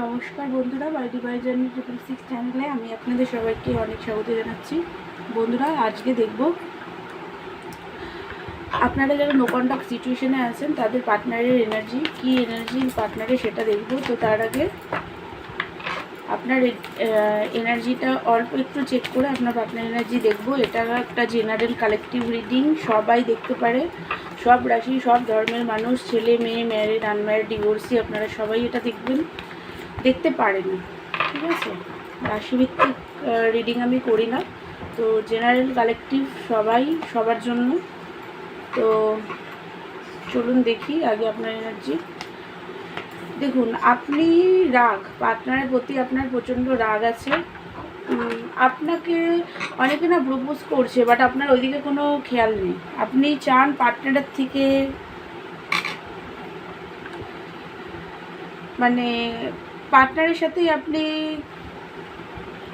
নমস্কার বন্ধুরা, বাইডি by journey 666 চ্যানেলে আমি আপনাদের সবাইকে অনেক স্বাগত জানাচ্ছি। বন্ধুরা, আজকে দেখব আপনারা যারা নো কন্টাক্ট সিচুয়েশনে আছেন তাদের পার্টনারের এনার্জি কি, এনার্জি পার্টনারের সেটা দেখব। তো তার আগে আপনার এনার্জিটা অল্প একটু চেক করে আপনার পার্টনার এনার্জি দেখব। এটা একটা জেনারেল কালেকটিভ রিডিং, সবাই দেখতে পারে, সব রাশি, সব ধর্মের মানুষ, ছেলে মেয়ে, ম্যারিড, আনম্যারিড, ডিভোর্সি, আপনারা সবাই এটা দেখতে পারেন। ঠিক আছে, রাশিভিত্তিক রিডিং আমি করি না, তো জেনারেল কালেকটিভ সবাই, সবার জন্য। তো চলুন দেখি আগে আপনার এনার্জি। দেখুন, আপনি রাগ, পার্টনারের প্রতি আপনার প্রচণ্ড রাগ আছে। আপনাকে অনেকে না প্রপোজ করছে, বাট আপনার ওইদিকে কোনো খেয়াল নেই। আপনি চান পার্টনারের থেকে মানে পার্টনারের সাথেই আপনি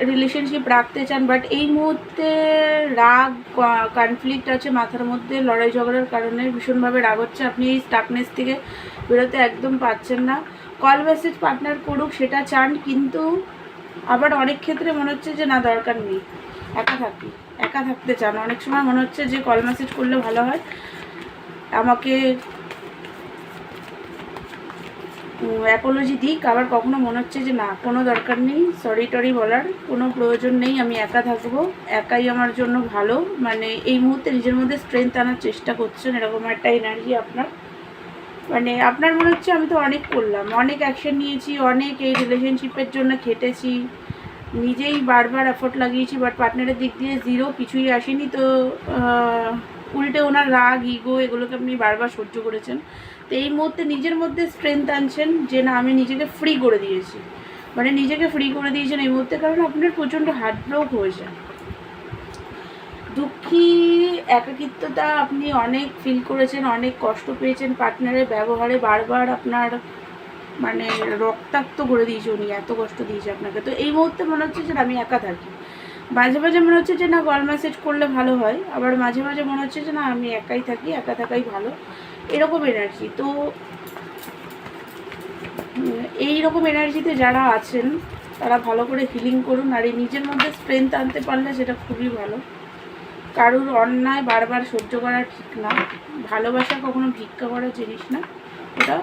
রিলেশনশিপ রাখতে চান, বাট এই মুহূর্তে রাগ, কনফ্লিক্ট আছে মাথার মধ্যে, লড়াই ঝগড়ার কারণে ভীষণভাবে রাগ হচ্ছে। আপনি এই স্টাকনেস থেকে বেরোতে একদম পারছেন না। কল মেসেজ পার্টনার করুক সেটা চান, কিন্তু আবার অনেক ক্ষেত্রে মনে হচ্ছে যে না, দরকার নেই, একা থাকতে চান। অনেক সময় মনে হচ্ছে যে কল মেসেজ করলে ভালো হয়, আমাকে অ্যাপোলজি দিক। আবার কখনো মনে হচ্ছে যে না, কোনো দরকার নেই, সরি টরি বলার কোনো প্রয়োজন নেই, আমি একা থাকবো, একাই আমার জন্য ভালো। মানে এই মুহূর্তে নিজের মধ্যে স্ট্রেংথ আনার চেষ্টা করছেন, এরকম একটা এনার্জি আপনার। মানে আপনার মনে হচ্ছে আমি তো অনেক করলাম, অনেক অ্যাকশন নিয়েছি, অনেক এই রিলেশনশিপের জন্য খেটেছি, নিজেই বারবার এফোর্ট লাগিয়েছি, বাট পার্টনারের দিক দিয়ে জিরো, কিছুই আসেনি। তো উল্টে ওনার রাগ, ইগো, এগুলোকে আপনি বারবার সহ্য করেছেন। তো এই মুহূর্তে নিজের মধ্যে স্ট্রেংথ আনছেন যে না, আমি নিজেকে ফ্রি করে দিয়েছি, মানে নিজেকে ফ্রি করে দিয়েছেন এই মুহূর্তে, কারণ আপনার প্রচণ্ড হার্ট ব্রেক হয়েছে, দুঃখী, একাকিত্বতা আপনি অনেক ফিল করেছেন, অনেক কষ্ট পেয়েছেন পার্টনারের ব্যবহারে, বারবার আপনার মানে রক্তাক্ত করে দিয়েছে উনি, এত কষ্ট দিয়েছে আপনাকে। তো এই মুহূর্তে মনে হচ্ছে যে আমি একা থাকি, মাঝে মাঝে মনে হচ্ছে যে না, কল মেসেজ করলে ভালো হয়, আবার মাঝে মাঝে মনে হচ্ছে যে না, আমি একাই থাকি, একা থাকাই ভালো, এরকম এনার্জি। তো এই রকম এনার্জিতে যারা আছেন তারা ভালো করে হিলিং করুন, আর এই নিজের মধ্যে স্ট্রেংথ আনতে পারলে সেটা খুবই ভালো। কারুর অন্যায় বারবার সহ্য করা ঠিক না, ভালোবাসা কখনো ভিক্ষা করার জিনিস না, ওটা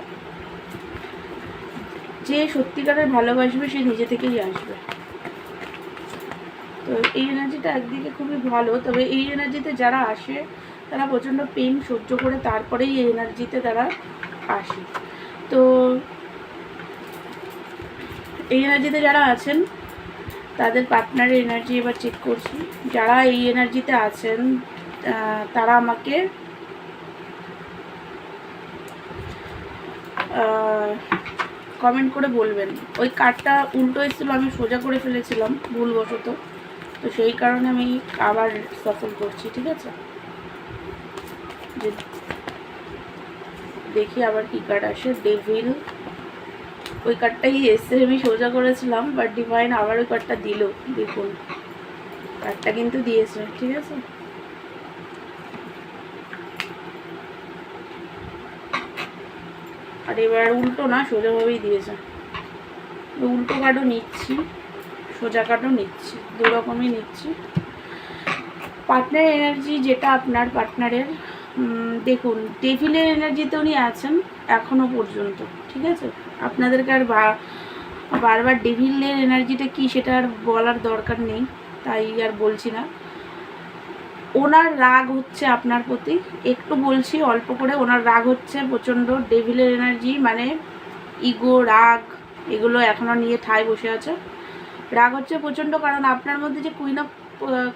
যে সত্যিকারের ভালোবাসবে সে নিজে থেকেই আসবে। তো এই এনার্জিটা একদিকে খুবই ভালো, তবে এই এনার্জিতে যারা আসে তারা প্রচণ্ড পেন সহ্য করে তারপরেই এই এনার্জিতে তারা আসে। তো এই এনার্জিতে যারা আছেন তাদের পার্টনারের এনার্জি এবার চেক করছি। যারা এই এনার্জিতে আছেন তারা আমাকে কমেন্ট করে বলবেন। ওই কার্ডটা উল্টো এসেছিলো, আমি সোজা করে ফেলেছিলাম ভুলবশত, তো সেই কারণে আমি আবার সফল করছি। ঠিক আছে, যে দেখি আবার কী কার্ড আসে। ডেভিল, ওই কার্ডটাই এসে আমি সোজা করেছিলাম, বাট ডিভাইন আবার ওই কার্ডটা দিল। দেখুন, কার্ডটা কিন্তু দিয়েছে। ঠিক আছে, আর এবার উল্টো না, সোজাভাবেই দিয়েছে। উল্টো কার্ডও নিচ্ছি, সোজা কার্ডও নিচ্ছি, দু রকমই নিচ্ছি। পার্টনার এনার্জি যেটা আপনার পার্টনারের, দেখুন ডেভিলের এনার্জিতে উনি আছেন এখনও পর্যন্ত। ঠিক আছে, আপনাদেরকে আর বারবার ডেভিলের এনার্জিটা কি সেটা আর বলার দরকার নেই, তাই আর বলছি না। ওনার রাগ হচ্ছে আপনার প্রতি, একটু বলছি অল্প করে। ওনার রাগ হচ্ছে প্রচণ্ড, ডেভিলের এনার্জি মানে ইগো, রাগ, এগুলো এখনও নিয়ে ঠায় বসে আছে। রাগ হচ্ছে প্রচণ্ড, কারণ আপনার মধ্যে যে কুইন অফ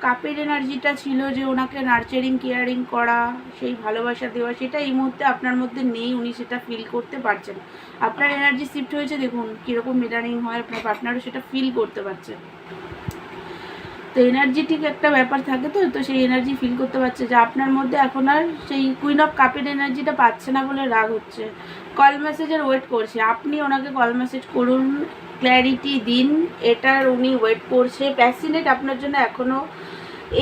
কাপের এনার্জিটা ছিল, যে ওনাকে নার্চারিং, কেয়ারিং করা, সেই ভালোবাসা দেওয়া, সেটা এই মুহূর্তে আপনার মধ্যে নেই, উনি সেটা ফিল করতে পারছেন। আপনার এনার্জি শিফট হয়েছে, দেখুন কীরকম মিরারিং হয়, আপনার পার্টনারও সেটা ফিল করতে পারছে। তো এনার্জেটিক একটা ব্যাপার থাকে, তো সেই এনার্জি ফিল করতে পারছে যে আপনার মধ্যে এখন আর সেই কুইন অফ কাপের এনার্জিটা পাচ্ছে না বলে রাগ হচ্ছে। কল মেসেজের ওয়েট করছে, আপনি ওনাকে কল মেসেজ করুন, ক্ল্যারিটি দিন, এটার উনি ওয়েট করছে, প্যাসিনেট আপনার জন্য এখনও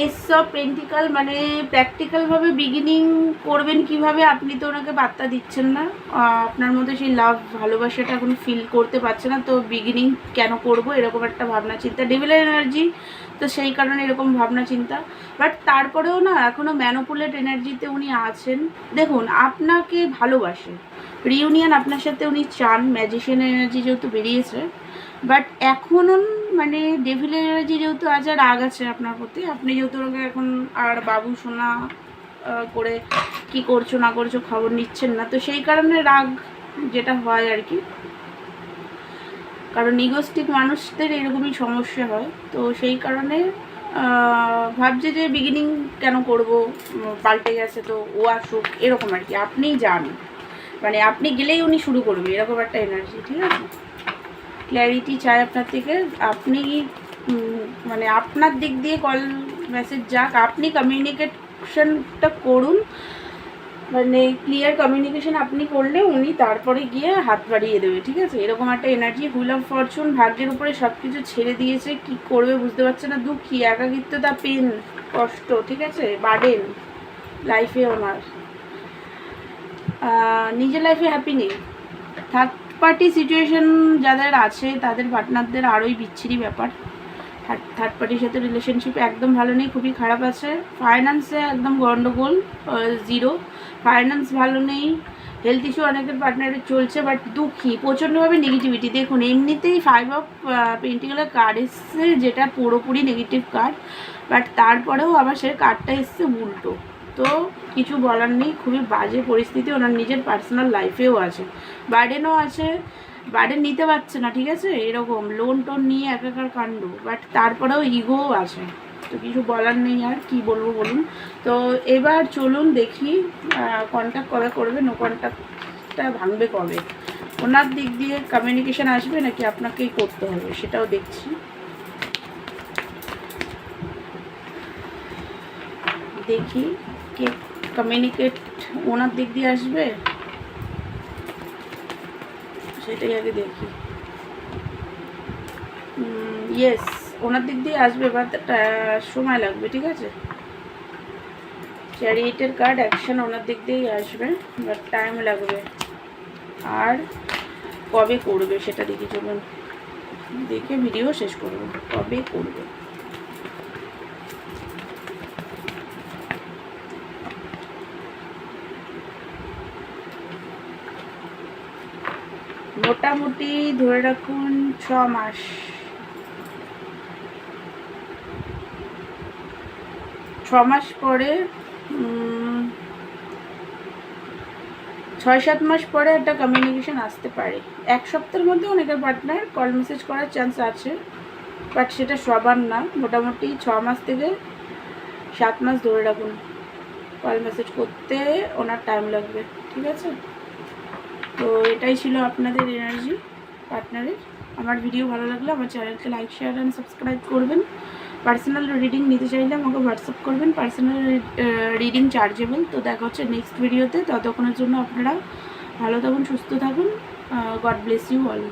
এস অফ পেন্টিকাল, মানে প্র্যাকটিক্যালভাবে বিগিনিং করবেন কিভাবে, আপনি তো ওনাকে বার্তা দিচ্ছেন না, আপনার মধ্যে সেই লাভ ভালোবাসাটা এখন ফিল করতে পারছে না, তো বিগিনিং কেন করব এরকম একটা ভাবনা চিন্তা, ডেভিলের এনার্জি, তো সেই কারণে এরকম ভাবনা চিন্তা। বাট তারপরেও না এখনও ম্যানুপুলেট এনার্জিতে উনি আছেন। দেখুন আপনাকে ভালোবাসে, রিউনিয়ন আপনার সাথে উনি চান, ম্যাজিশিয়ান এনার্জি যেহেতু বেরিয়েছে, বাট এখনও মানে ডেভিলের এনার্জি যেহেতু আজ আর রাগ আছে আপনার প্রতি, আপনি যেহেতু ওকে এখন আর বাবু সোনা করে কি করছো না করছো খবর নিচ্ছেন না, তো সেই কারণে রাগ যেটা হয় আর কি, কারণ ইগোস্টিক মানুষদের এরকমই সমস্যা হয়, তো সেই কারণে ভাবছে যে বিগিনিং কেন করব, পাল্টে গেছে তো ও আসুক এরকম আর কি, আপনিই যান, মানে আপনি গেলেই উনি শুরু করবে এরকম একটা এনার্জি, ঠিক আছে। ক্ল্যারিটি চাই আপনার থেকে, আপনি মানে আপনার দিক দিয়ে কল মেসেজ যাক, আপনি কমিউনিকেশনটা করুন, মানে ক্লিয়ার কমিউনিকেশন আপনি করলে উনি তারপরে গিয়ে হাত বাড়িয়ে দেবে, ঠিক আছে, এরকম একটা এনার্জি। হুইল অফ ফরচুন, ভাগ্যের উপরে সব কিছু ছেড়ে দিয়েছে, কি করবে বুঝতে পারছে না, দুঃখী, একাকিত্বতা, পেন, কষ্ট, ঠিক আছে, বার্ডেন লাইফে ওনার, নিজের লাইফে হ্যাপি নেই। থার্ড পার্টি সিচুয়েশন যাদের আছে তাদের পার্টনারদের আরোই বিচ্ছিরি ব্যাপার, থার্ড পার্টির সাথে রিলেশনশিপ একদম ভালো নেই, খুবই খারাপ আছে। ফাইন্যান্সে একদম গন্ডগোল, জিরো, ফাইন্যান্স ভালো নেই। হেলথ ইস্যু অনেকের পার্টনারের চলছে, বাট দুঃখী, প্রচণ্ডভাবে নেগেটিভিটি। দেখুন এমনিতেই 5 অফ পেন্টিকালের কার্ড এসছে, যেটা পুরোপুরি নেগেটিভ কার্ড, বাট তারপরেও আবার সে কার্ডটা এসছে উল্টো, তো কিছু বলার নেই, খুবই বাজে পরিস্থিতি ওনার নিজের পার্সোনাল লাইফেও আছে, বার্ডেনও আছে, বার্ডেন নিতে পারছে না, ঠিক আছে, এরকম লোন টোন নিয়ে একাকার কাণ্ড, বাট তারপরেও ইগোও আছে, তো কিছু বলার নেই, আর কি বলবো বলুন। তো এবার চলুন দেখি কন্ট্যাক্ট কবে করবে, নো কন্ট্যাক্টটা ভাঙবে কবে, ওনার দিক দিয়ে কমিউনিকেশান আসবে নাকি আপনাকেই করতে হবে সেটাও দেখছি। দেখি কে কমিউনিকেট ওনার দিক দিয়ে আসবে, সেটাই আগে দেখি। ইয়েস, ওনার দিক দিয়ে আসবে, বাট সময় লাগবে, ঠিক আছে। চ্যারিয়েটের কার্ড, অ্যাকশন ওনার দিক দিয়েই আসবে, বাট টাইম লাগবে। আর কবে করবে সেটা দেখি, চলুন দেখে ভিডিও শেষ করবো, কবে করবে। মোটামুটি ধরে রাখুন 6 মাস, 6 মাস পরে, 6-7 মাস পরে একটা কমিউনিকেশান আসতে পারে। 1 সপ্তাহের মধ্যে অনেকের পার্টনার কল মেসেজ করার চান্স আছে, বাট সেটা সবার না, মোটামুটি 6 মাস থেকে 7 মাস ধরে রাখুন, কল মেসেজ করতে ওনার টাইম লাগবে, ঠিক আছে। তো এটাই ছিল আপনাদের এনার্জি পার্টনারের। আমার ভিডিও ভালো লাগলে আমার চ্যানেলকে লাইক, শেয়ার অ্যান্ড সাবস্ক্রাইব করবেন। পার্সোনাল রিডিং নিতে চাইলে আমাকে হোয়াটসঅ্যাপ করবেন, পার্সোনাল রিডিং চার্জেবল। তো দেখা হচ্ছে নেক্সট ভিডিওতে, ততক্ষণের জন্য আপনারা ভালো থাকুন, সুস্থ থাকুন, গড ব্লেস ইউ অল।